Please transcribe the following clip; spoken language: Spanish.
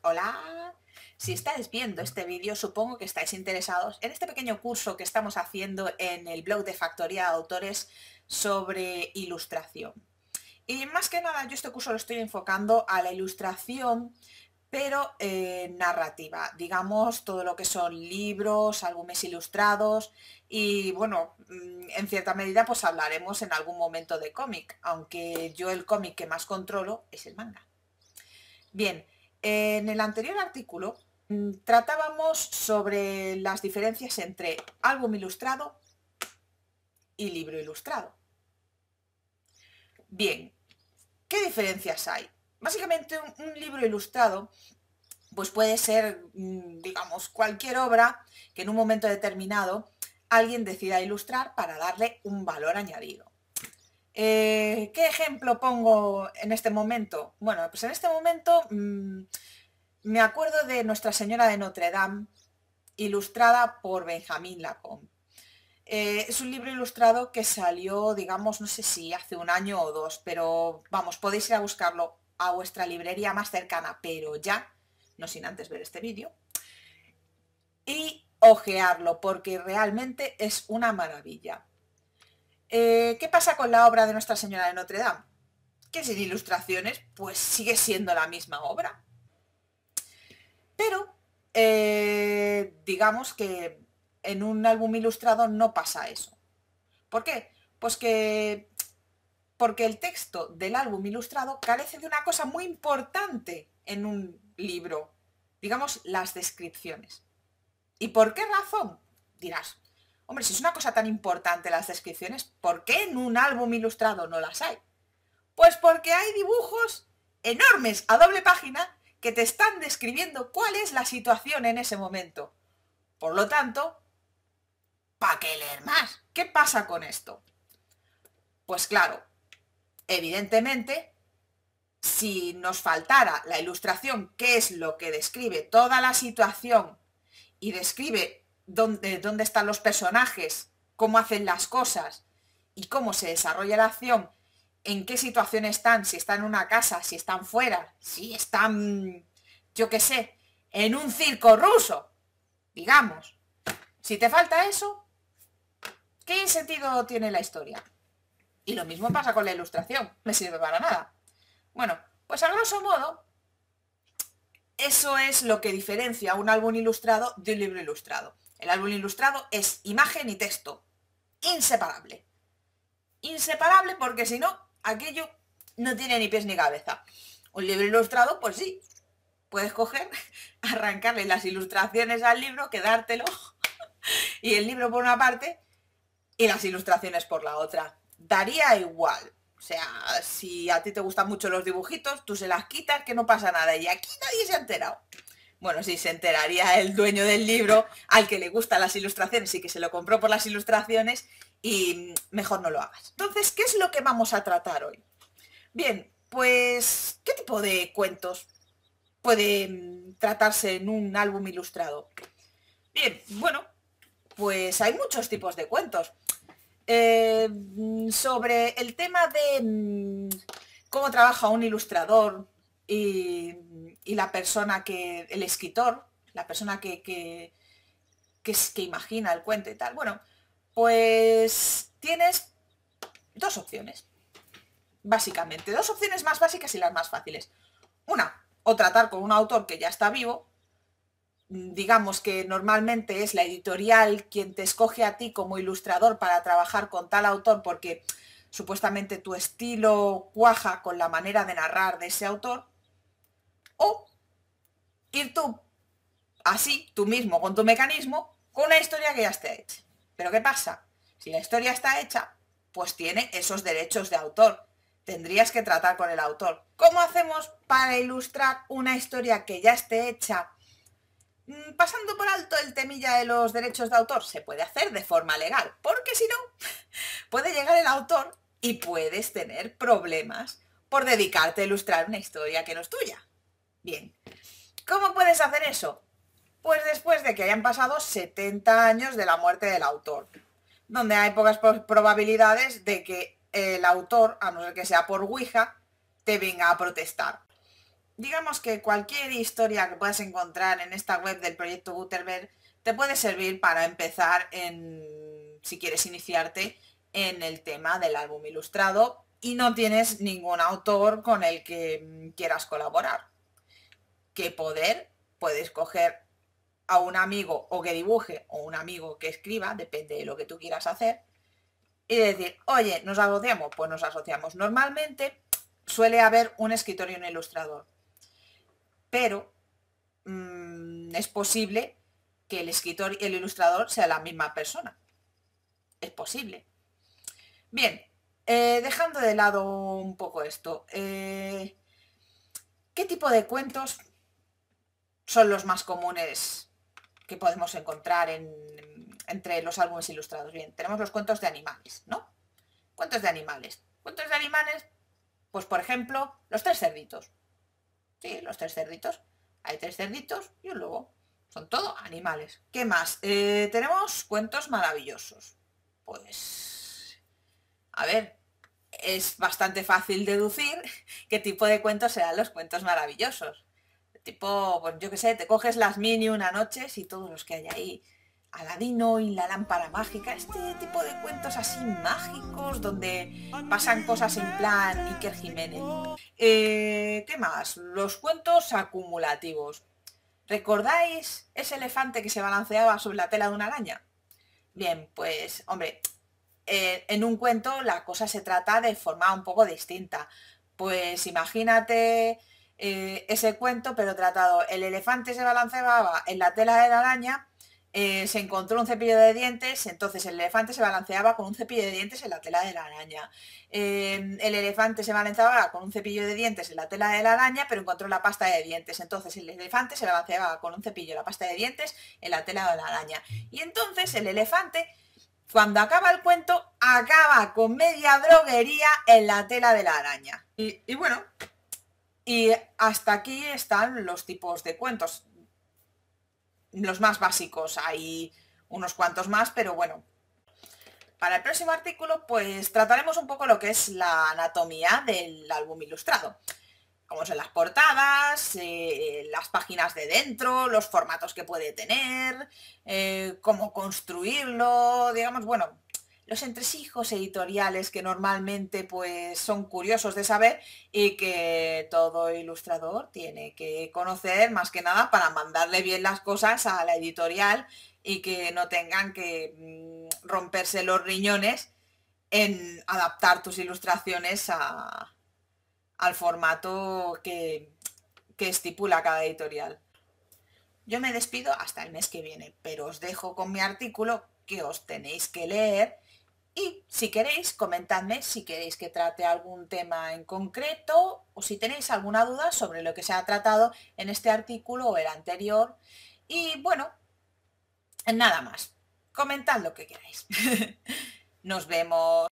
Hola, si estáis viendo este vídeo supongo que estáis interesados en este pequeño curso que estamos haciendo en el blog de Factoría de Autores sobre ilustración. Y más que nada yo este curso lo estoy enfocando a la ilustración, pero narrativa, digamos todo lo que son libros, álbumes ilustrados y bueno, en cierta medida pues hablaremos en algún momento de cómic, aunque yo el cómic que más controlo es el manga. Bien, en el anterior artículo tratábamos sobre las diferencias entre álbum ilustrado y libro ilustrado. Bien, ¿qué diferencias hay? Básicamente un libro ilustrado pues puede ser, digamos, cualquier obra que en un momento determinado alguien decida ilustrar para darle un valor añadido. ¿Qué ejemplo pongo en este momento? Bueno, pues en este momento me acuerdo de Nuestra Señora de Notre Dame, ilustrada por Benjamín Lacombe. Es un libro ilustrado que salió, digamos, no sé si hace un año o dos, pero vamos, podéis ir a buscarlo a vuestra librería más cercana, pero ya, no sin antes ver este vídeo, y ojearlo, porque realmente es una maravilla. ¿Qué pasa con la obra de Nuestra Señora de Notre Dame? Que sin ilustraciones, pues sigue siendo la misma obra. Pero digamos que en un álbum ilustrado no pasa eso. ¿Por qué? Pues que porque el texto del álbum ilustrado carece de una cosa muy importante en un libro, digamos las descripciones. ¿Y por qué razón? Dirás, hombre, si es una cosa tan importante las descripciones, ¿por qué en un álbum ilustrado no las hay? Pues porque hay dibujos enormes a doble página que te están describiendo cuál es la situación en ese momento. Por lo tanto, ¿para qué leer más? ¿Qué pasa con esto? Pues claro, evidentemente, si nos faltara la ilustración, que es lo que describe toda la situación y describe dónde están los personajes, cómo hacen las cosas y cómo se desarrolla la acción, en qué situación están, si están en una casa, si están fuera, si están, yo qué sé, en un circo ruso, digamos. Si te falta eso, ¿qué sentido tiene la historia? Y lo mismo pasa con la ilustración, no sirve para nada. Bueno, pues a grosso modo, eso es lo que diferencia un álbum ilustrado de un libro ilustrado. El álbum ilustrado es imagen y texto, inseparable. Inseparable porque si no, aquello no tiene ni pies ni cabeza. Un libro ilustrado, pues sí, puedes coger, arrancarle las ilustraciones al libro, quedártelo y el libro por una parte y las ilustraciones por la otra. Daría igual. O sea, si a ti te gustan mucho los dibujitos, tú se las quitas, que no pasa nada. Y aquí nadie se ha enterado. Bueno, sí, se enteraría el dueño del libro, al que le gustan las ilustraciones y que se lo compró por las ilustraciones, y mejor no lo hagas. Entonces, ¿qué es lo que vamos a tratar hoy? Bien, pues, ¿qué tipo de cuentos puede tratarse en un álbum ilustrado? Bien, bueno, pues hay muchos tipos de cuentos. Sobre el tema de cómo trabaja un ilustrador y la persona que, el escritor, la persona que imagina el cuento y tal. Bueno, pues tienes dos opciones, básicamente. Dos opciones más básicas y las más fáciles. Una, o tratar con un autor que ya está vivo, digamos que normalmente es la editorial quien te escoge a ti como ilustrador para trabajar con tal autor porque supuestamente tu estilo cuaja con la manera de narrar de ese autor, o ir tú, así, tú mismo, con tu mecanismo, con una historia que ya esté hecha. Pero ¿qué pasa? Si la historia está hecha, pues tiene esos derechos de autor. Tendrías que tratar con el autor. ¿Cómo hacemos para ilustrar una historia que ya esté hecha? Pasando por alto el temilla de los derechos de autor, se puede hacer de forma legal, porque si no, puede llegar el autor y puedes tener problemas por dedicarte a ilustrar una historia que no es tuya. Bien, ¿cómo puedes hacer eso? Pues después de que hayan pasado 70 años de la muerte del autor, donde hay pocas probabilidades de que el autor, a no ser que sea por Ouija, te venga a protestar. digamos que cualquier historia que puedas encontrar en esta web del proyecto Gutenberg te puede servir para empezar si quieres iniciarte en el tema del álbum ilustrado y no tienes ningún autor con el que quieras colaborar. ¿Qué poder? Puedes coger a un amigo o que dibuje o un amigo que escriba, depende de lo que tú quieras hacer, y decir, oye, ¿nos asociamos? Pues nos asociamos. Normalmente suele haber un escritor y un ilustrador, pero es posible que el escritor y el ilustrador sea la misma persona. Es posible. Bien, dejando de lado un poco esto, ¿qué tipo de cuentos son los más comunes que podemos encontrar entre los álbumes ilustrados? Bien, tenemos los cuentos de animales, ¿no? Cuentos de animales. Cuentos de animales, pues por ejemplo, los tres cerditos. Sí, los tres cerditos. Hay tres cerditos y un lobo. Son todo animales. ¿Qué más? Tenemos cuentos maravillosos. Pues, a ver, es bastante fácil deducir qué tipo de cuentos serán los cuentos maravillosos. Tipo, pues yo qué sé, te coges las mil y una noches y todos los que hay ahí. Aladino y la lámpara mágica, este tipo de cuentos así mágicos donde pasan cosas en plan Iker Jiménez. ¿Qué más? Los cuentos acumulativos. ¿Recordáis ese elefante que se balanceaba sobre la tela de una araña? Bien, pues hombre, en un cuento la cosa se trata de forma un poco distinta. Pues imagínate ese cuento, pero tratado, el elefante se balanceaba en la tela de la araña, se encontró un cepillo de dientes, entonces el elefante se balanceaba con un cepillo de dientes en la tela de la araña. El elefante se balanceaba con un cepillo de dientes en la tela de la araña, pero encontró la pasta de dientes. Entonces el elefante se balanceaba con un cepillo y la pasta de dientes en la tela de la araña. Y entonces el elefante, cuando acaba el cuento, acaba con media droguería en la tela de la araña. Y bueno, y hasta aquí están los tipos de cuentos. Los más básicos, hay unos cuantos más, pero bueno. Para el próximo artículo, pues trataremos un poco lo que es la anatomía del álbum ilustrado. Como son las portadas, las páginas de dentro, los formatos que puede tener, cómo construirlo, digamos, bueno, los entresijos editoriales que normalmente pues son curiosos de saber y que todo ilustrador tiene que conocer más que nada para mandarle bien las cosas a la editorial y que no tengan que romperse los riñones en adaptar tus ilustraciones al formato que estipula cada editorial. Yo me despido hasta el mes que viene, pero os dejo con mi artículo que os tenéis que leer y si queréis, comentadme si queréis que trate algún tema en concreto o si tenéis alguna duda sobre lo que se ha tratado en este artículo o el anterior. Y bueno, nada más. Comentad lo que queráis. Nos vemos.